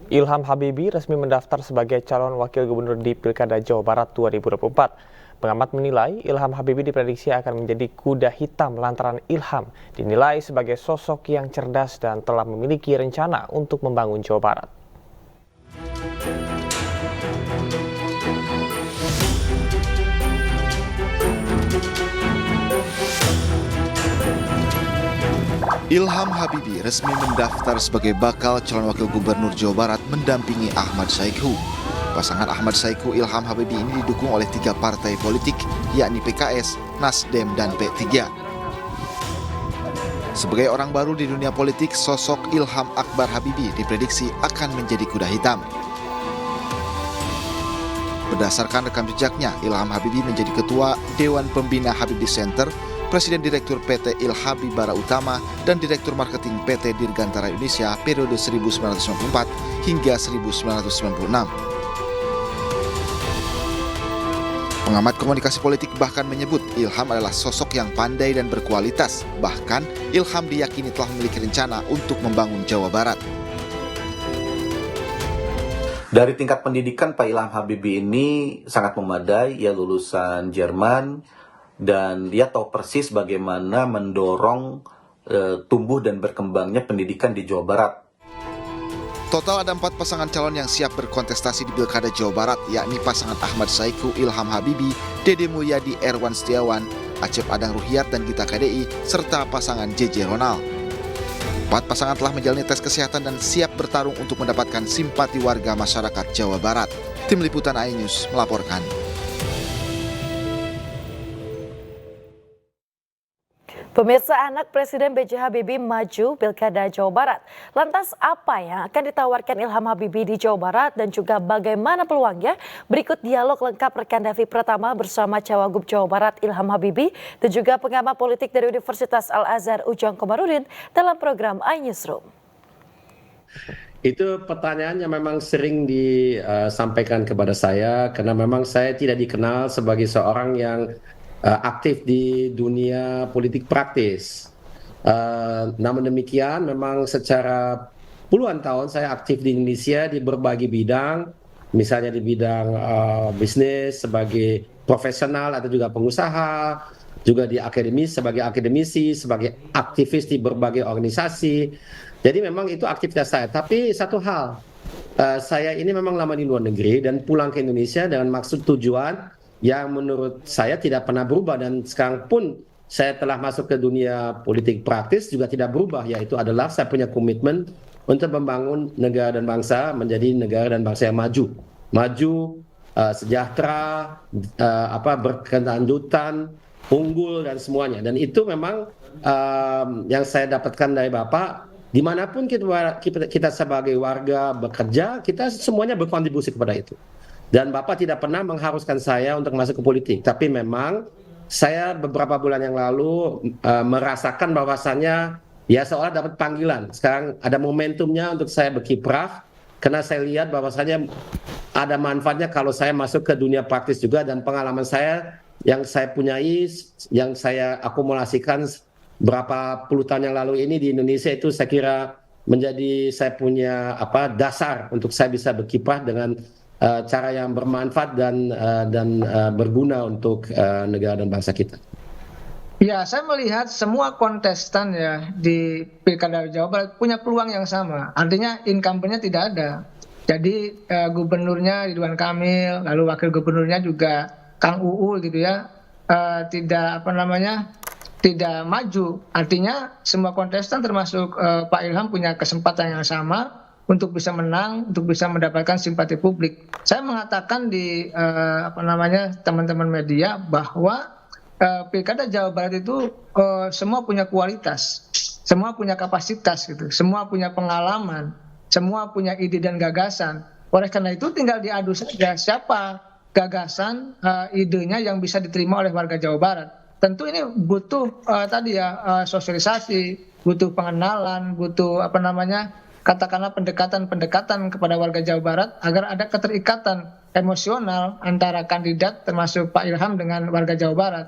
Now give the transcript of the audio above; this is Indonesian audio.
Ilham Habibie resmi mendaftar sebagai calon wakil gubernur di Pilkada Jawa Barat 2024. Pengamat menilai Ilham Habibie diprediksi akan menjadi kuda hitam lantaran Ilham dinilai sebagai sosok yang cerdas dan telah memiliki rencana untuk membangun Jawa Barat. Ilham Habibie resmi mendaftar sebagai bakal calon wakil gubernur Jawa Barat mendampingi Ahmad Saiku. Pasangan Ahmad Saiku Ilham Habibie ini didukung oleh 3 partai politik, yakni PKS, Nasdem, dan P3. Sebagai orang baru di dunia politik, sosok Ilham Akbar Habibie diprediksi akan menjadi kuda hitam. Berdasarkan rekam jejaknya, Ilham Habibie menjadi ketua Dewan Pembina Habibie Center, Presiden Direktur PT Ilhabib Bara Utama, dan Direktur Marketing PT Dirgantara Indonesia periode 1994 hingga 1996. Pengamat komunikasi politik bahkan menyebut Ilham adalah sosok yang pandai dan berkualitas. Bahkan Ilham diyakini telah memiliki rencana untuk membangun Jawa Barat. Dari tingkat pendidikan, Pak Ilham Habibie ini sangat memadai. Ia lulusan Jerman dan dia tahu persis bagaimana mendorong tumbuh dan berkembangnya pendidikan di Jawa Barat. Total ada 4 pasangan calon yang siap berkontestasi di Pilkada Jawa Barat, yakni pasangan Ahmad Saiku, Ilham Habibie, Dede Mulyadi, Erwan Setiawan, Acep Adang Ruhyat dan Gita KDI, serta pasangan JJ Ronald. 4 pasangan telah menjalani tes kesehatan dan siap bertarung untuk mendapatkan simpati warga masyarakat Jawa Barat. Tim Liputan iNews melaporkan. Pemirsa, anak Presiden B.J. Habibie maju Pilkada Jawa Barat. Lantas apa yang akan ditawarkan Ilham Habibie di Jawa Barat dan juga bagaimana peluangnya? Berikut dialog lengkap rekan Davi Pratama bersama Cawagup Jawa Barat Ilham Habibie dan juga pengamat politik dari Universitas Al-Azhar Ujang Komarudin dalam program iNewsroom. Itu pertanyaan yang memang sering disampaikan kepada saya karena memang saya tidak dikenal sebagai seorang yang aktif di dunia politik praktis. Namun demikian, memang secara puluhan tahun saya aktif di Indonesia di berbagai bidang, misalnya di bidang bisnis sebagai profesional atau juga pengusaha, juga di sebagai akademisi, sebagai aktivis di berbagai organisasi. Jadi memang itu aktivitas saya. Tapi satu hal, saya ini memang lama di luar negeri dan pulang ke Indonesia dengan maksud tujuan yang menurut saya tidak pernah berubah, dan sekarang pun saya telah masuk ke dunia politik praktis juga tidak berubah, yaitu adalah saya punya komitmen untuk membangun negara dan bangsa menjadi negara dan bangsa yang maju, sejahtera, berkelanjutan, unggul dan semuanya. Dan itu memang yang saya dapatkan dari Bapak. Dimanapun kita sebagai warga bekerja, kita semuanya berkontribusi kepada itu. Dan Bapak tidak pernah mengharuskan saya untuk masuk ke politik. Tapi memang saya beberapa bulan yang lalu merasakan bahwasannya ya seolah dapat panggilan. Sekarang ada momentumnya untuk saya berkiprah. Karena saya lihat bahwasannya ada manfaatnya kalau saya masuk ke dunia praktis juga. Dan pengalaman saya yang saya punyai, yang saya akumulasikan berapa puluh tahun yang lalu ini di Indonesia, itu saya kira menjadi saya punya dasar untuk saya bisa berkiprah dengan cara yang bermanfaat dan berguna untuk negara dan bangsa kita. Ya, saya melihat semua kontestan ya di Pilkada Jawa Barat punya peluang yang sama. Artinya incumbent-nya tidak ada. Jadi gubernurnya Ridwan Kamil, lalu wakil gubernurnya juga Kang Uu gitu ya, tidak maju. Artinya semua kontestan termasuk Pak Ilham punya kesempatan yang sama untuk bisa menang, untuk bisa mendapatkan simpati publik. Saya mengatakan di teman-teman media bahwa Pilkada Jawa Barat itu semua punya kualitas, semua punya kapasitas gitu, semua punya pengalaman, semua punya ide dan gagasan. Oleh karena itu tinggal diadu saja siapa gagasan, idenya yang bisa diterima oleh warga Jawa Barat. Tentu ini butuh sosialisasi, butuh pengenalan, butuh katakanlah pendekatan kepada warga Jawa Barat agar ada keterikatan emosional antara kandidat termasuk Pak Ilham dengan warga Jawa Barat.